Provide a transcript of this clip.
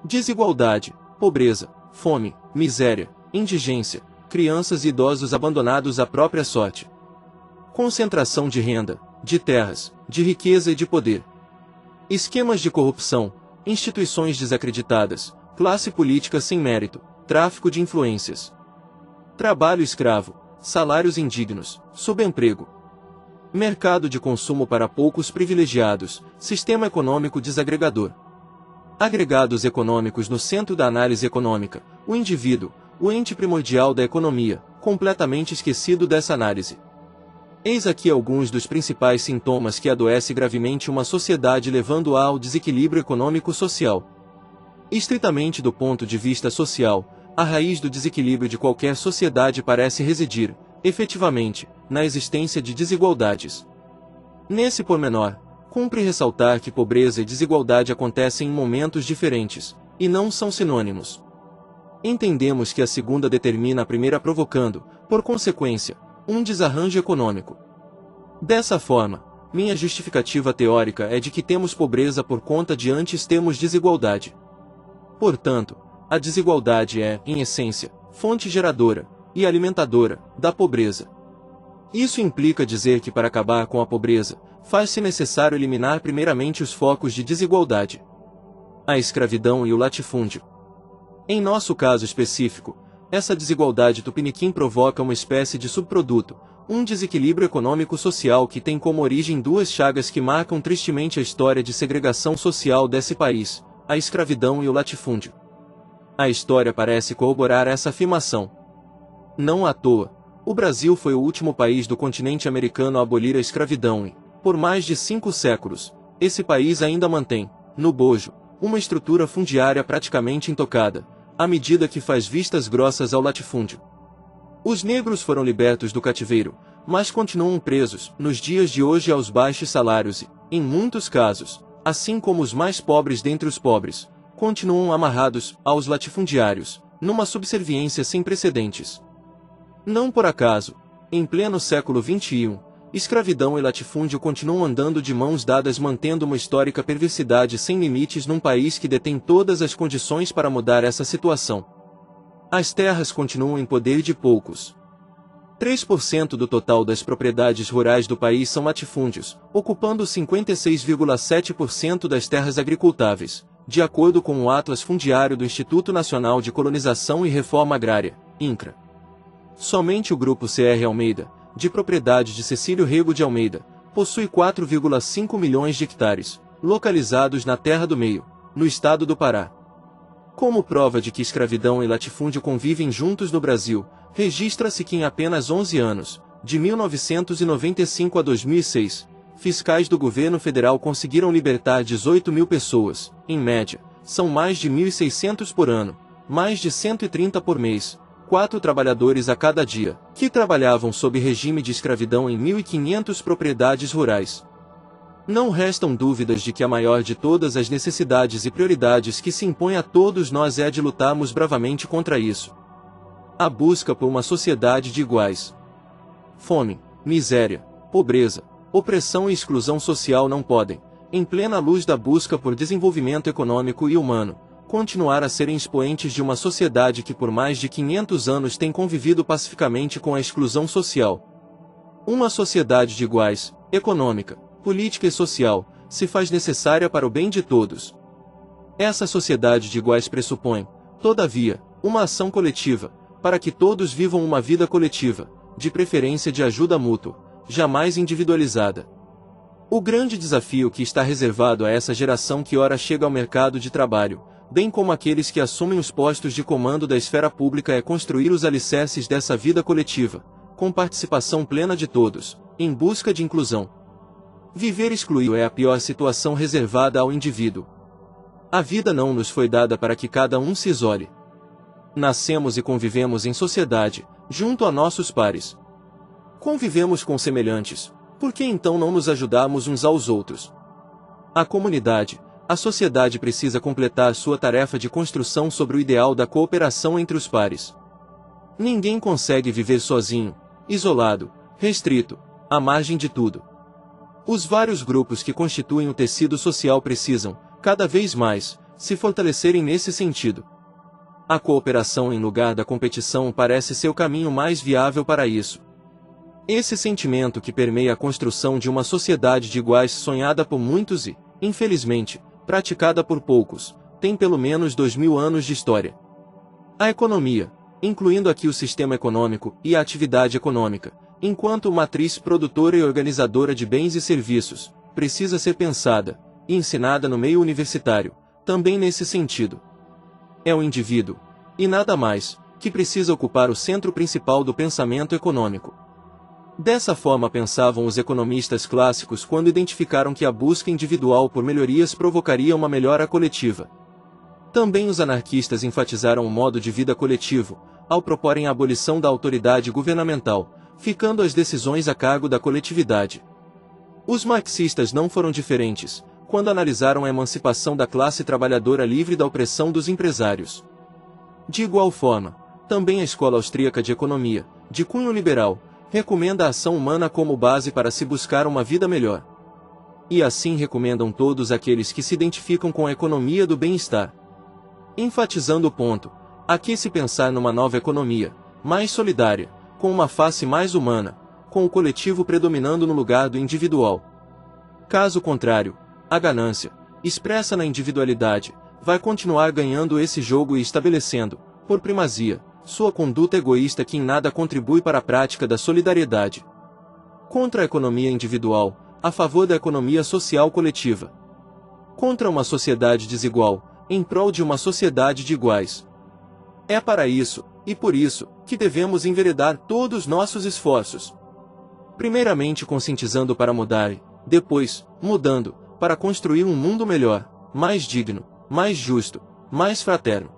Desigualdade, pobreza, fome, miséria, indigência, crianças e idosos abandonados à própria sorte. Concentração de renda, de terras, de riqueza e de poder. Esquemas de corrupção, instituições desacreditadas, classe política sem mérito, tráfico de influências. Trabalho escravo, salários indignos, subemprego. Mercado de consumo para poucos privilegiados, sistema econômico desagregador. Agregados econômicos no centro da análise econômica, o indivíduo, o ente primordial da economia, completamente esquecido dessa análise. Eis aqui alguns dos principais sintomas que adoece gravemente uma sociedade levando-a ao desequilíbrio econômico-social. Estritamente do ponto de vista social, a raiz do desequilíbrio de qualquer sociedade parece residir, efetivamente, na existência de desigualdades. Nesse pormenor, cumpre ressaltar que pobreza e desigualdade acontecem em momentos diferentes, e não são sinônimos. Entendemos que a segunda determina a primeira provocando, por consequência, um desarranjo econômico. Dessa forma, minha justificativa teórica é de que temos pobreza por conta de antes termos desigualdade. Portanto, a desigualdade é, em essência, fonte geradora e alimentadora da pobreza. Isso implica dizer que para acabar com a pobreza, faz-se necessário eliminar primeiramente os focos de desigualdade: a escravidão e o latifúndio. Em nosso caso específico, essa desigualdade tupiniquim provoca uma espécie de subproduto, um desequilíbrio econômico-social que tem como origem duas chagas que marcam tristemente a história de segregação social desse país: a escravidão e o latifúndio. A história parece corroborar essa afirmação. Não à toa, o Brasil foi o último país do continente americano a abolir a escravidão e, por mais de 5 séculos, esse país ainda mantém, no bojo, uma estrutura fundiária praticamente intocada, à medida que faz vistas grossas ao latifúndio. Os negros foram libertos do cativeiro, mas continuam presos, nos dias de hoje, aos baixos salários e, em muitos casos, assim como os mais pobres dentre os pobres, continuam amarrados aos latifundiários, numa subserviência sem precedentes. Não por acaso, em pleno século XXI, escravidão e latifúndio continuam andando de mãos dadas, mantendo uma histórica perversidade sem limites num país que detém todas as condições para mudar essa situação. As terras continuam em poder de poucos. 3% do total das propriedades rurais do país são latifúndios, ocupando 56,7% das terras agricultáveis, de acordo com o Atlas Fundiário do Instituto Nacional de Colonização e Reforma Agrária, INCRA. Somente o Grupo C.R. Almeida, de propriedade de Cecílio Rego de Almeida, possui 4,5 milhões de hectares, localizados na Terra do Meio, no estado do Pará. Como prova de que escravidão e latifúndio convivem juntos no Brasil, registra-se que em apenas 11 anos, de 1995 a 2006, fiscais do governo federal conseguiram libertar 18 mil pessoas, em média, são mais de 1.600 por ano, mais de 130 por mês, 4 trabalhadores a cada dia, que trabalhavam sob regime de escravidão em 1.500 propriedades rurais. Não restam dúvidas de que a maior de todas as necessidades e prioridades que se impõe a todos nós é a de lutarmos bravamente contra isso. A busca por uma sociedade de iguais. Fome, miséria, pobreza, opressão e exclusão social não podem, em plena luz da busca por desenvolvimento econômico e humano, continuar a serem expoentes de uma sociedade que por mais de 500 anos tem convivido pacificamente com a exclusão social. Uma sociedade de iguais, econômica, política e social, se faz necessária para o bem de todos. Essa sociedade de iguais pressupõe, todavia, uma ação coletiva, para que todos vivam uma vida coletiva, de preferência de ajuda mútua, jamais individualizada. O grande desafio que está reservado a essa geração que ora chega ao mercado de trabalho, bem como aqueles que assumem os postos de comando da esfera pública, é construir os alicerces dessa vida coletiva, com participação plena de todos, em busca de inclusão. Viver excluído é a pior situação reservada ao indivíduo. A vida não nos foi dada para que cada um se isole. Nascemos e convivemos em sociedade, junto a nossos pares. Convivemos com semelhantes, por que então não nos ajudarmos uns aos outros? A comunidade, a sociedade precisa completar sua tarefa de construção sobre o ideal da cooperação entre os pares. Ninguém consegue viver sozinho, isolado, restrito, à margem de tudo. Os vários grupos que constituem o tecido social precisam, cada vez mais, se fortalecerem nesse sentido. A cooperação em lugar da competição parece ser o caminho mais viável para isso. Esse sentimento que permeia a construção de uma sociedade de iguais sonhada por muitos e, infelizmente, praticada por poucos, tem pelo menos 2000 anos de história. A economia, incluindo aqui o sistema econômico e a atividade econômica, enquanto matriz produtora e organizadora de bens e serviços, precisa ser pensada e ensinada no meio universitário, também nesse sentido. É o indivíduo, e nada mais, que precisa ocupar o centro principal do pensamento econômico. Dessa forma pensavam os economistas clássicos quando identificaram que a busca individual por melhorias provocaria uma melhora coletiva. Também os anarquistas enfatizaram o modo de vida coletivo, ao proporem a abolição da autoridade governamental, ficando as decisões a cargo da coletividade. Os marxistas não foram diferentes, quando analisaram a emancipação da classe trabalhadora livre da opressão dos empresários. De igual forma, também a escola austríaca de economia, de cunho liberal, recomenda a ação humana como base para se buscar uma vida melhor. E assim recomendam todos aqueles que se identificam com a economia do bem-estar. Enfatizando o ponto, aqui se pensar numa nova economia, mais solidária, com uma face mais humana, com o coletivo predominando no lugar do individual. Caso contrário, a ganância, expressa na individualidade, vai continuar ganhando esse jogo e estabelecendo, por primazia, sua conduta egoísta que em nada contribui para a prática da solidariedade. Contra a economia individual, a favor da economia social coletiva. Contra uma sociedade desigual, em prol de uma sociedade de iguais. É para isso, e por isso, que devemos enveredar todos nossos esforços. Primeiramente conscientizando para mudar e, depois, mudando, para construir um mundo melhor, mais digno, mais justo, mais fraterno.